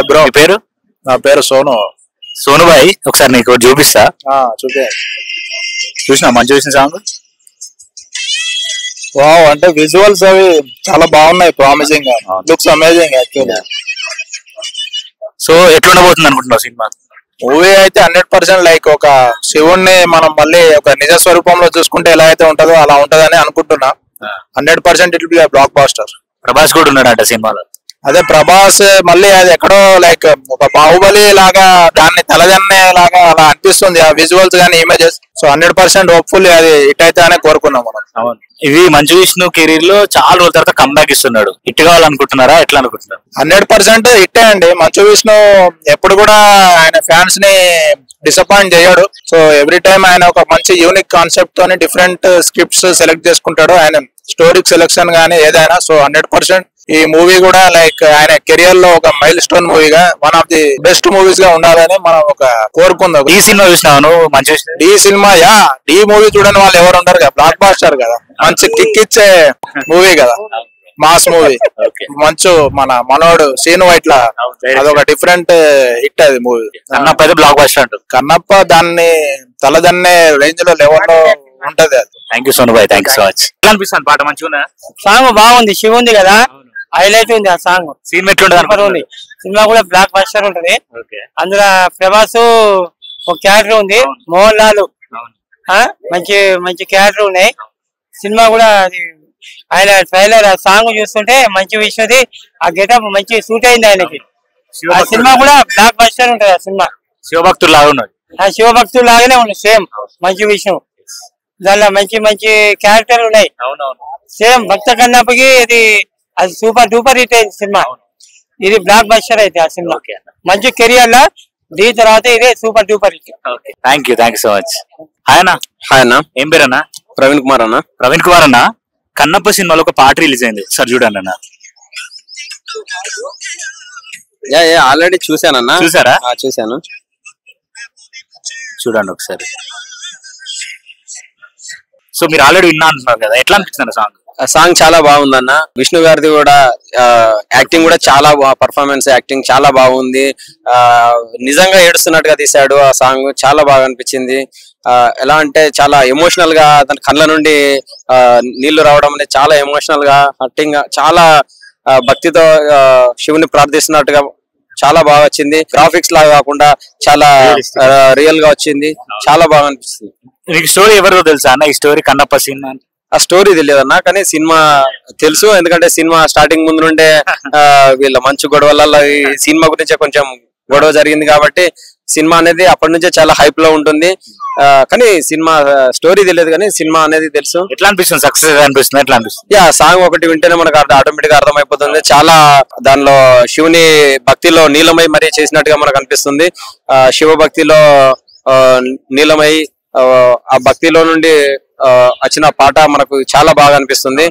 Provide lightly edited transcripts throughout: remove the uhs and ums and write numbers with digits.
Bro. మీ పేరు? నా పేరు సోను. సోను భాయ్, ఒకసారి నీకు చూపిస్తా. చూపే. చూసినా మంచి చూసిన సాంగ్. వావ్, అంటే విజువల్స్ అవి చాలా బాగున్నాయి, ప్రామిసింగ్ గా, లుక్స్ అమేజింగ్ యాక్చువల్లీ. సో ఎట్లుండబోతుంది అనుకుంటున్నావు సినిమా? మూవీ అయితే 100% లైక్ ఒక శివుణ్ణి మనం మళ్ళీ ఒక నిజ స్వరూపంలో చూసుకుంటే ఎలా అయితే ఉంటుందో అలా ఉంటదని అనుకుంటున్నా. 100% it will be blockbuster. Prabhas కూడా ఉన్నాడంట సినిమాలో. అదే ప్రభాస్ మళ్ళీ అది ఎక్కడో లైక్ ఒక బాహుబలి లాగా దాన్ని తలదన్నే లాగా అలా అనిపిస్తుంది ఆ విజువల్స్ గానీ ఇమేజెస్. సో 100% హోప్ఫుల్లీ అది హిట్ అయితే అనే కోరుకున్నాం మనం. అవును, ఇది మంచు విష్ణు కెరీర్ లో చాలా రోజుల తర్వాత కంబ్యాక్ ఇస్తున్నాడు. హిట్ కావాలనుకుంటున్నారా, ఎట్లా అనుకుంటున్నారు? 100% హిట్టే అండి. మంచు విష్ణు ఎప్పుడు కూడా ఆయన ఫ్యాన్స్ ని డిసప్పాయింట్ చేయడు. సో ఎవ్రీ టైమ్ ఆయన ఒక మంచి యూనిక్ కాన్సెప్ట్ తోని డిఫరెంట్ స్క్రిప్ట్స్ సెలెక్ట్ చేసుకుంటాడు. ఆయన స్టోరీ సెలెక్షన్ గానీ ఏదైనా. సో 100% ఈ మూవీ కూడా లైక్ ఆయన కెరియర్ లో ఒక మైల్ స్టోన్ మూవీగా, one of the best movies గా ఉండాలని మనం ఒక కోరుకుందాం. ఈ సినిమా చూసినావు నువ్వు? మంచి డి సినిమా డి మూవీ చూడని వాళ్ళు ఎవరు ఉండరు కదా. బ్లాక్ బాస్టర్ కదా, మంచి కిక్ ఇచ్చే మూవీ కదా, మాస్ మూవీ. మంచు మన మనోడు సీను వైట్ల అదొక డిఫరెంట్ హిట్ అది మూవీ. కన్నప్ప అయితే బ్లాక్ బాస్టర్ అంటూ. కన్నప్ప దాన్ని తలదన్నే రేంజ్ లో లెవెల్ లో ఉంటది అది. Thank you Sonu Bhai, thank you so much. ఎలా అనిపిస్తుంది పాట? మంచిగా సాంగ్ బాగుంది, శివ ఉంది కదా, హైలైట్ ఉంది ఆ సాంగ్. సీన్ ఎట్లుంటది? సినిమా కూడా బ్లాక్ బస్టర్ ఉంటది. అందులో ప్రభాస్ ఒక క్యారెక్టర్ ఉంది, మోహన్ లాల్ మంచి మంచి క్యారెక్టర్ ఉన్నాయి. సినిమా కూడా ఆయన ట్రైలర్ ఆ సాంగ్ చూస్తుంటే మంచి విషయం, ఆ గెటప్ మంచి సూట్ అయింది ఆయనకి. ఆ సినిమా కూడా బ్లాక్ బస్టర్ ఉంటది. ఆ సినిమా శివభక్తులు లాగా ఉన్నది, ఆ శివభక్తులు లాగానే ఉంది సేమ్. మంచి విషయం, దానిలో మంచి మంచి క్యారెక్టర్లు ఉన్నాయి. సేమ్ భక్త కన్నప్పకి ఇది అది సూపర్ డూపర్ హిట్ అయింది సినిమా. ఇది బ్లాక్ బస్టర్ అయితే ఆ సినిమా మంచి కెరియర్ లో దీని తర్వాత ఇదే super duper hit. Thank you so much. Hi అన్న. ఏం పేరు అన్న? ప్రవీణ్ కుమార్ అన్న. ప్రవీణ్ కుమార్ అన్న, కన్నప్ప సినిమాలో ఒక పాట రిలీజ్ అయింది, సార్ చూడండి అన్న. ఆల్రెడీ చూసానన్నా. చూసారా? చూసాను. చూడండి ఒకసారి. సో మీరు ఆల్రెడీ విన్నా అంటున్నారు కదా, ఎట్లా అనిపించింది సాంగ్? సాంగ్ చాలా బాగుందన్న. విష్ణు గారిది కూడా యాక్టింగ్ కూడా చాలా పర్ఫార్మెన్స్, యాక్టింగ్ చాలా బాగుంది. నిజంగా ఏడుస్తున్నట్టుగా తీశాడు ఆ సాంగ్. చాలా బాగా అనిపించింది. ఎలా అంటే చాలా ఎమోషనల్ గా తన కళ్ళ నుండి నీళ్లు రావడం అనేది చాలా ఎమోషనల్ గా, హట్టింగ్ గా, చాలా భక్తితో శివుని ప్రార్థిస్తున్నట్టుగా చాలా బాగా వచ్చింది. గ్రాఫిక్స్ లాగా కాకుండా చాలా రియల్ గా వచ్చింది. చాలా బాగా అనిపిస్తుంది. నీకు స్టోరీ ఎవరిదో తెలుసా అన్న? ఈ స్టోరీ కన్నప్ప సినిమా ఆ స్టోరీ తెలియదన్నా, కానీ సినిమా తెలుసు. ఎందుకంటే సినిమా స్టార్టింగ్ ముందు నుండే వీళ్ళ మంచు గొడవలలో ఈ సినిమా గురించే కొంచెం గొడవ జరిగింది కాబట్టి సినిమా అనేది అప్పటి నుంచే చాలా హైప్ లో ఉంటుంది. కానీ సినిమా స్టోరీ తెలియదు, కానీ సినిమా అనేది తెలుసు. ఎట్లా అనిపిస్తుంది? సక్సెస్ అనిపిస్తుంది? ఎట్లా అనిపిస్తుంది? సాంగ్ ఒకటి వింటేనే మనకు ఆటోమేటిక్ గా అర్థమైపోతుంది. చాలా దానిలో శివుని భక్తిలో నీలమై మరీ చేసినట్టుగా మనకు అనిపిస్తుంది. శివ భక్తిలో నీలమై ఆ భక్తిలో నుండి వచ్చిన పాట మనకు చాలా బాగా అనిపిస్తుంది.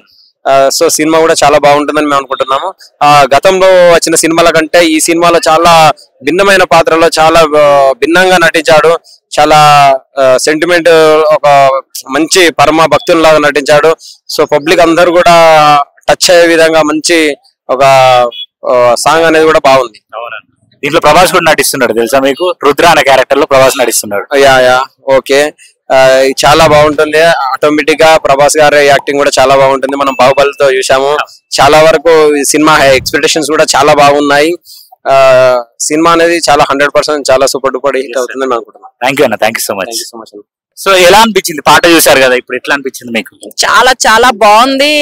సో సినిమా కూడా చాలా బాగుంటుందని మేము అనుకుంటున్నాము. గతంలో వచ్చిన సినిమాల కంటే ఈ సినిమాలో చాలా భిన్నమైన పాత్రలో చాలా భిన్నంగా నటించాడు. చాలా సెంటిమెంట్, ఒక మంచి పరమ భక్తుల్లాగా నటించాడు. సో పబ్లిక్ అందరూ కూడా టచ్ అయ్యే విధంగా మంచి ఒక సాంగ్ అనేది కూడా బాగుంది. దీంట్లో ప్రభాస్ కూడా నటిస్తున్నాడు తెలుసా మీకు? రుద్ర అనే క్యారెక్టర్ లో ప్రభాస్ నటిస్తున్నాడు. ఓకే, చాలా బాగుంటుంది. ఆటోమేటిక్ గా ప్రభాస్ గారి యాక్టింగ్ కూడా చాలా బాగుంటుంది. మనం బాహుబలితో చూసాము. చాలా వరకు సినిమా ఎక్స్పెక్టేషన్స్ కూడా చాలా బాగున్నాయి. సినిమా అనేది చాలా 100% చాలా సూపర్ డూపర్ హిట్ అవుతుందని అనుకుంటున్నాను. థ్యాంక్ యూ అన్న, thank you so much. So ఎలా అనిపించింది? పాట చూసారు కదా, ఇప్పుడు ఎట్లా అనిపించింది మీకు? చాలా చాలా బాగుంది.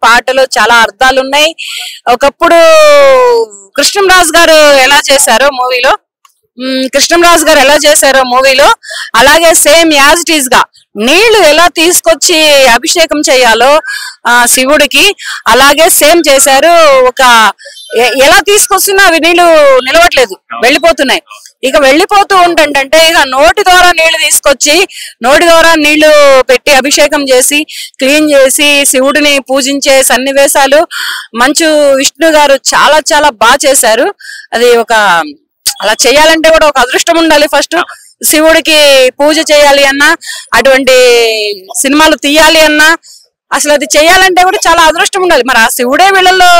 పాటలు చాలా అర్థాలు ఉన్నాయి. ఒకప్పుడు కృష్ణంరాజు గారు ఎలా చేశారో మూవీలో, అలాగే సేమ్ యాజ్ ఇట్ ఈస్ గా నీళ్లు ఎలా తీసుకొచ్చి అభిషేకం చేయాలో శివుడికి అలాగే సేమ్ చేశారు. ఒక ఎలా తీసుకొస్తున్నా అవి నీళ్లు నిలవట్లేదు, వెళ్ళిపోతున్నాయి. ఇక వెళ్ళిపోతూ ఉంటంటే ఇక నోటి ద్వారా నీళ్లు తీసుకొచ్చి నోటి ద్వారా నీళ్లు పెట్టి అభిషేకం చేసి క్లీన్ చేసి శివుడిని పూజించే సన్నివేశాలు మంచు విష్ణు గారు చాలా చాలా బాగా చేశారు. అది ఒక అలా చేయాలంటే కూడా ఒక అదృష్టం ఉండాలి. ఫస్ట్ శివుడికి పూజ చేయాలి అన్నా, అటువంటి సినిమాలు తీయాలి అన్నా, అసలు అది చేయాలంటే కూడా చాలా అదృష్టం ఉండాలి. మరి ఆ శివుడే వీళ్ళల్లో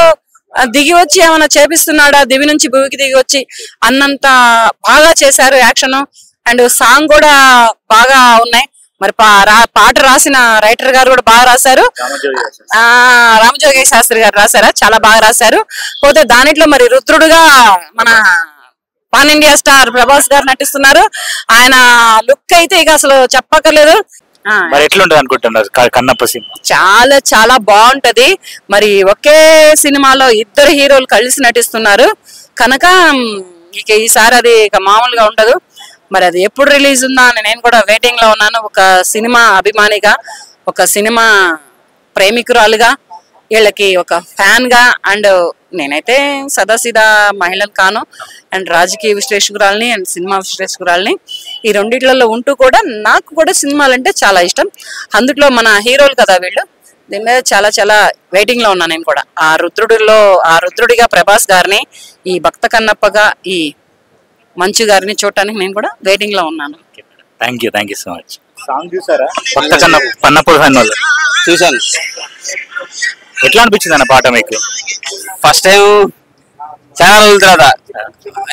దిగి వచ్చి ఏమైనా చేపిస్తున్నాడా దివి నుంచి భూమికి దిగి వచ్చి అన్నంత బాగా చేశారు యాక్షన్. అండ్ సాంగ్ కూడా బాగా ఉన్నాయి. మరి పాట రాసిన రైటర్ గారు కూడా బాగా రాశారు. రామజోగి శాస్త్రి గారు రాశారా, చాలా బాగా రాశారు. పోతే దానిట్లో మరి రుద్రుడుగా మన పాన్ ఇండియా స్టార్ ప్రభాస్ గారు నటిస్తున్నారు. ఆయన లుక్ అయితే ఇక అసలు చెప్పక్కర్లేదు. మరి ఎట్లుంటది అనుకుంటున్నారు కన్నప్ప సినిమా? చాలా చాలా బాగుంటది. మరి ఒకే సినిమాలో ఇద్దరు హీరోలు కలిసి నటిస్తున్నారు కనుక ఇక ఈసారి అది ఇక మామూలుగా ఉండదు. మరి అది ఎప్పుడు రిలీజ్ ఉందా అని నేను కూడా వెయిటింగ్ లో ఉన్నాను. ఒక సినిమా అభిమానిగా, ఒక సినిమా ప్రేమికురాలుగా, వీళ్ళకి ఒక ఫ్యాన్ గా. అండ్ నేనైతే సదాసీదా మహిళను కాను, అండ్ రాజకీయ విశ్లేషకురాలని అండ్ సినిమా విశ్లేషకురాలని. ఈ రెండిట్లలో ఉంటూ కూడా నాకు కూడా సినిమాలు అంటే చాలా ఇష్టం. అందుట్లో మన హీరోలు కదా వీళ్ళు. దీని మీద చాలా చాలా వెయిటింగ్ లో ఉన్నా నేను కూడా. ఆ రుద్రుడిగా ప్రభాస్ గారిని, ఈ భక్త కన్నప్పగా ఈ మంచు గారిని చూడటానికి నేను కూడా వెయిటింగ్ లో ఉన్నాను. Thank you so much. Song చూసారా? భక్త కన్నప్ప ఫ్యాన్ వాళ్ళు చూసాను. ఎట్లా అనిపించింది అన్న పాట మీకు? ఫస్ట్ టైం చాలా రోజుల తర్వాత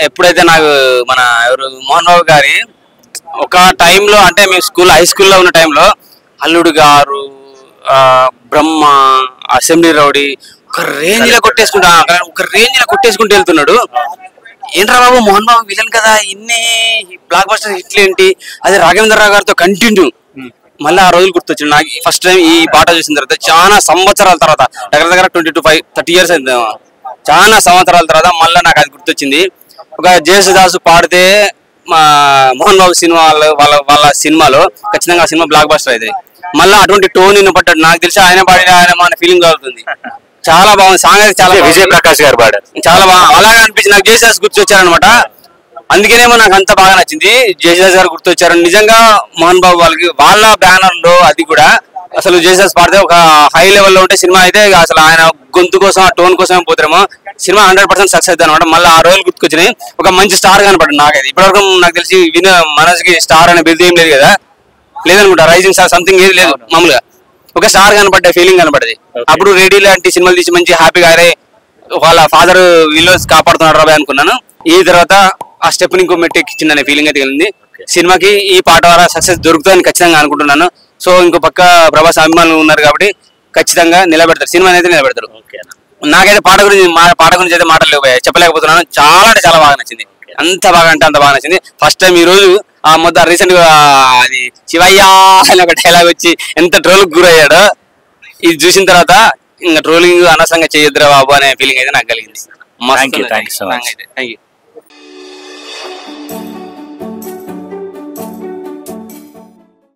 ఎప్పుడైతే నాకు మన ఎవరు మోహన్ బాబు గారి ఒక టైంలో, అంటే మేము హై స్కూల్లో ఉన్న టైంలో అల్లుడు గారు, బ్రహ్మ, అసెంబ్లీ రౌడీ ఒక రేంజ్ లో కొట్టేసుకుంటూ వెళ్తున్నాడు. ఏంట్రా బాబు మోహన్ బాబు విలన్ కదా, ఇన్ని బ్లాక్ బస్టర్ హిట్లు ఏంటి, అది రాఘవేంద్రరావు గారితో కంటిన్యూ. మళ్ళీ ఆ రోజులు గుర్తొచ్చింది నాకు ఫస్ట్ టైం ఈ పాట చూసిన తర్వాత. చాలా సంవత్సరాల తర్వాత, దగ్గర 30 years అయింది. చాలా సంవత్సరాల తర్వాత మళ్ళీ నాకు అది గుర్తొచ్చింది. ఒక జేసుదాసు పాడితే మా మోహన్ బాబు సినిమా వాళ్ళ సినిమాలో ఖచ్చితంగా ఆ సినిమా బ్లాక్ బస్టర్ అయితే మళ్ళీ అటువంటి టోన్ పడ్డాడు. నాకు తెలిసి ఆయన పాడిన ఆయన మన ఫీలింగ్ కలుగుతుంది. చాలా బాగుంది సాంగ్ అయితే. చాలా విజయ్ ప్రకాష్ గారు పాడారు, చాలా బాగా అలాగే అనిపించింది. నాకు జేసస్ గుర్తొచ్చారనమాట. అందుకేనేమో నాకు అంత బాగా నచ్చింది. జేసస్ గారు గుర్తొచ్చారు. నిజంగా మోహన్ బాబు వాళ్ళ బ్యానర్ లో అది కూడా అసలు జేసస్ పాడితే ఒక హై లెవెల్లో ఉంటే సినిమా అయితే అసలు ఆయన గొంతు కోసం, ఆ టోన్ కోసమే పోతారేమో. సినిమా 100% సక్సెస్ అవుతుంది అనమాట. మళ్ళీ ఆ రోజులు గుర్తుకొచ్చినాయి. ఒక మంచి స్టార్ కనపడింది నాకైతే. ఇప్పటివరకు నాకు తెలిసి మనసుకి స్టార్ అనే బిల్డ్ ఏం లేదు కదా, లేదనుకుంటా. రైజింగ్ స్టార్ సంథింగ్ ఏది లేదు, మామూలుగా ఒక స్టార్ కనపడ్డ ఫీలింగ్ కనపడది. అప్పుడు రేడియో లాంటి సినిమాలు తీసి మంచి హ్యాపీగా అరే వాళ్ళ ఫాదర్ విలువస్ కాపాడుతున్నాడు రాబాయ్ అనుకున్నాను. ఈ తర్వాత ఆ స్టెప్ ఇంకో మెట్టు ఎక్కించిందనే ఫీలింగ్ అయితే కలిగింది. సినిమాకి ఈ పాట ద్వారా సక్సెస్ దొరుకుతుందని ఖచ్చితంగా అనుకుంటున్నాను. సో ఇంకో పక్క ప్రభాస్ అభిమానులు ఉన్నారు కాబట్టి ఖచ్చితంగా నిలబెడతారు, సినిమాని అయితే నిలబెడతారు. నాకైతే పాట గురించి అయితే మాటలు చెప్పలేకపోతున్నాను. చాలా అంటే చాలా బాగా నచ్చింది. అంత బాగా అంటే అంత బాగా నచ్చింది. ఫస్ట్ టైం ఈ రోజు ఆ మొత్తం రీసెంట్ గా అది శివయ్య అని ఒక డైలాగ్ వచ్చి ఎంత ట్రోల్ గురయ్యాడో ఇది చూసిన తర్వాత ఇంకా ట్రోలింగ్ అనవసరంగా చేయొద్దురా బాబు అనే ఫీలింగ్ అయితే నాకు కలిగింది. Thank you so much. Thank you.